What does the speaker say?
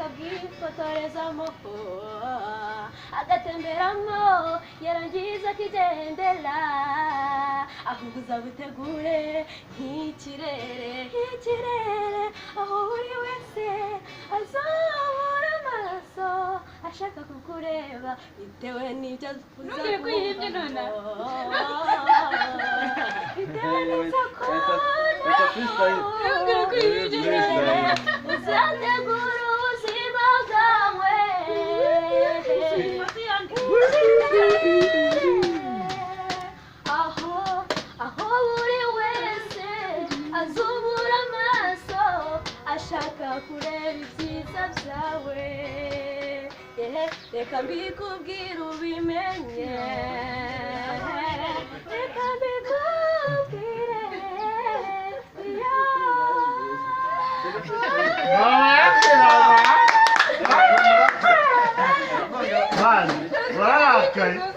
akabwifotorezamo agatemberamo yarangiza akigendera ahubwo uzabutegure nk'ikirere aho buri wese azahura amaso ashaka kukureba bitewe n'ibyo uza kubona bitewe n'ibyo ukora uzategura ubuzima bwawe aho buri wese azubura amaso ashaka kureba ibyiza byawe reka mbikubwire ubimenye reka mbikubwire Mano, vai lá, cara.